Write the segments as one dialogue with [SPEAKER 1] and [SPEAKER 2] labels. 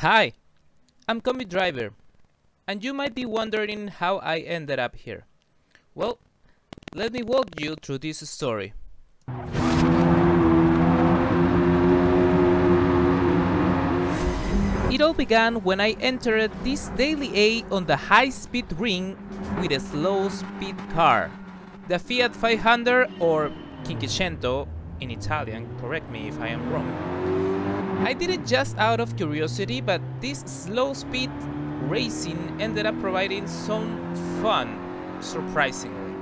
[SPEAKER 1] Hi, I'm Combi Driver, and you might be wondering how I ended up here. Well, let me walk you through this story. It all began when I entered this daily A on the high-speed ring with a slow-speed car, the Fiat 500 or Cinquecento in Italian, correct me if I am wrong. I did it just out of curiosity, but this slow-speed racing ended up providing some fun, surprisingly.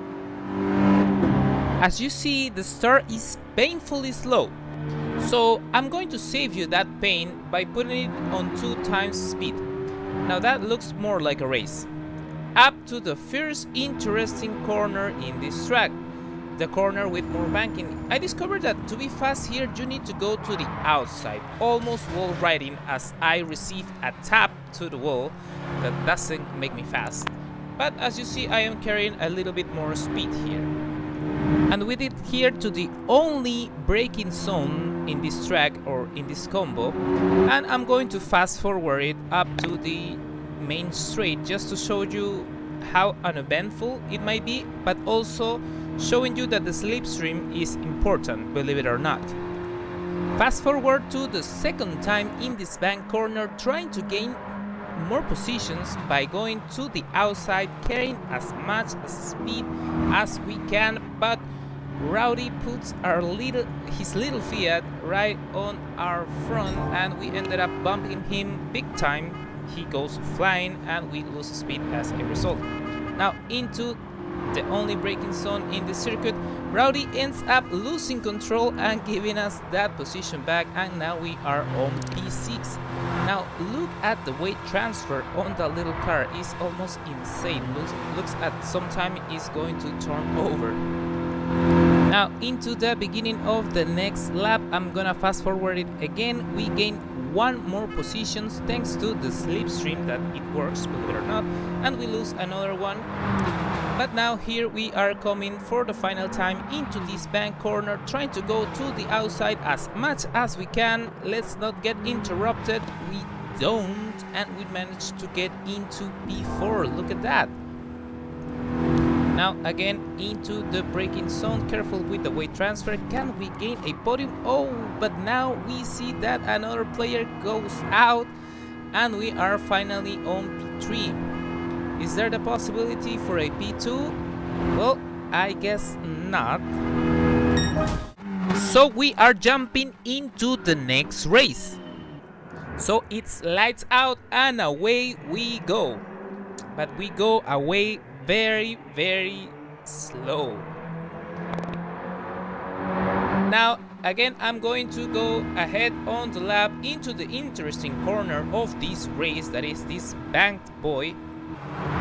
[SPEAKER 1] As you see, the start is painfully slow, so I'm going to save you that pain by putting it on 2 times speed. Now that looks more like a race. Up to the first interesting corner in this track, the corner with more banking. I discovered that to be fast here you need to go to the outside, almost wall riding, as I received a tap to the wall that doesn't make me fast. But as you see, I am carrying a little bit more speed here. And with it here to the only braking zone in this track or in this combo, and I'm going to fast forward it up to the main straight just to show you how uneventful it might be, but also showing you that the slipstream is important, believe it or not. Fast forward to the second time in this bank corner, trying to gain more positions by going to the outside, carrying as much speed as we can, but Rowdy puts his little Fiat right on our front and we ended up bumping him big time. He goes flying and we lose speed as a result. Now into the only braking zone in the circuit, Rowdy ends up losing control and giving us that position back, and now we are on P6. Now look at the weight transfer on the little car, it's almost insane. Looks at sometime it's going to turn over. Now into the beginning of the next lap, I'm gonna fast forward it again. We gain 1 more positions thanks to the slipstream that it works, believe it or not, and we lose another one. But now here we are coming for the final time into this bank corner, trying to go to the outside as much as we can. Let's not get interrupted. We don't, and we managed to get into P4. Look at that. Now again into the braking zone, careful with the weight transfer. Can we gain a podium? Oh, but now we see that another player goes out and we are finally on P3. Is there the possibility for a P2? Well, I guess not. So we are jumping into the next race. So it's lights out and away we go. But we go away very, very slow. Now again, I'm going to go ahead on the lap into the interesting corner of this race, that is this banked boy.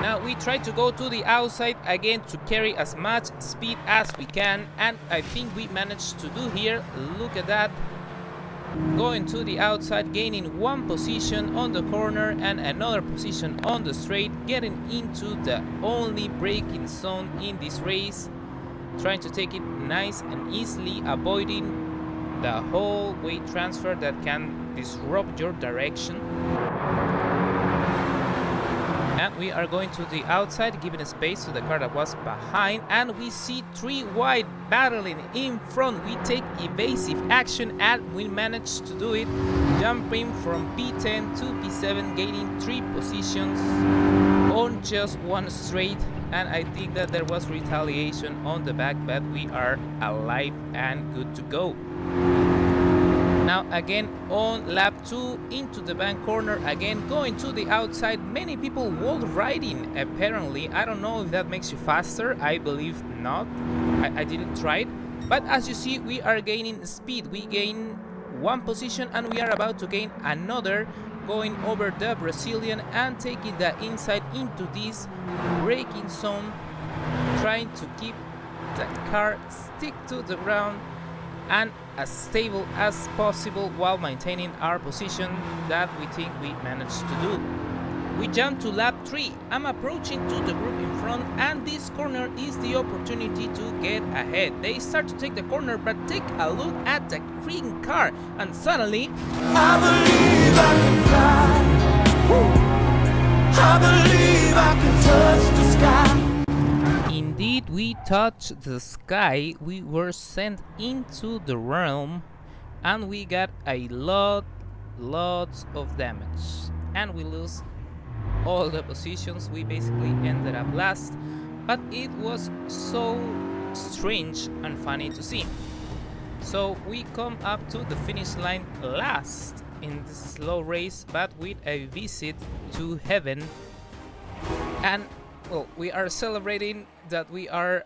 [SPEAKER 1] Now we try to go to the outside again to carry as much speed as we can, and I think we managed to do here. Look at that. Going to the outside, gaining 1 position on the corner and another position on the straight, getting into the only braking zone in this race, trying to take it nice and easily, avoiding the whole weight transfer that can disrupt your direction. And we are going to the outside, giving space to the car that was behind, and we see 3 wide battling in front. We take evasive action and we manage to do it, jumping from P10 to P7, gaining 3 positions on just 1 straight. And I think that there was retaliation on the back, but we are alive and good to go. Now again on lap 2 into the bank corner, again going to the outside. Many people wall riding apparently. I don't know if that makes you faster. I believe not. I didn't try it. But as you see, we are gaining speed. We gain 1 position and we are about to gain another, going over the Brazilian and taking the inside into this braking zone, trying to keep the car stick to the ground and as stable as possible while maintaining our position that we think we managed to do. We jump to lap 3. I'm approaching to the group in front, and this corner is the opportunity to get ahead. They start to take the corner, but take a look at the green car, and suddenly I believe I can fly. we touched the sky, we were sent into the realm, and we got a lots of damage, and we lose all the positions. We basically ended up last, but it was so strange and funny to see. So we come up to the finish line last in this slow race, but with a visit to heaven. And well, we are celebrating that we are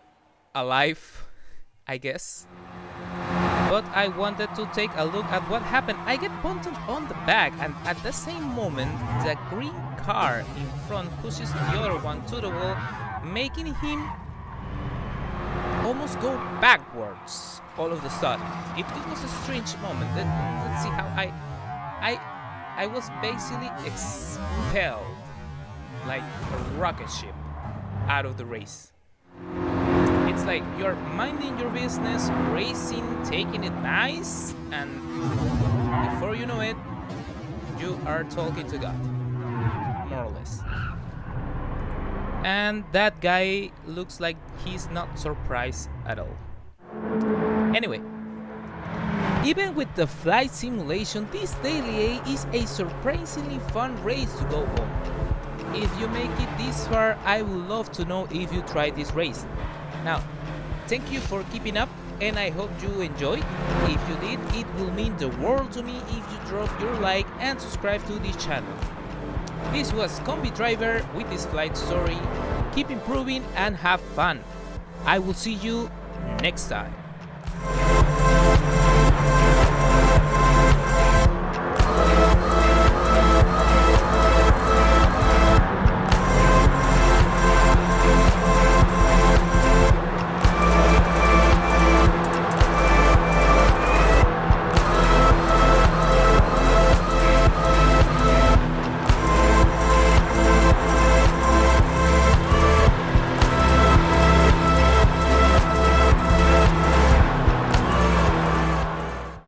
[SPEAKER 1] alive, I guess. But I wanted to take a look at what happened. I get bumped on the back, and at the same moment, the green car in front pushes the other one to the wall, making him almost go backwards all of the sudden. It was a strange moment. Let's see how I was basically expelled like a rocket ship out of the race. It's like you're minding your business, racing, taking it nice, and before you know it, you are talking to God, more or less. And that guy looks like he's not surprised at all. Anyway, even with the flight simulation, this Daily A is a surprisingly fun race to go on. If you make it this far, I would love to know if you tried this race. Now, thank you for keeping up, and I hope you enjoyed. If you did, it will mean the world to me if you drop your like and subscribe to this channel. This was Combi Driver with this flight story. Keep improving and have fun. I will see you next time.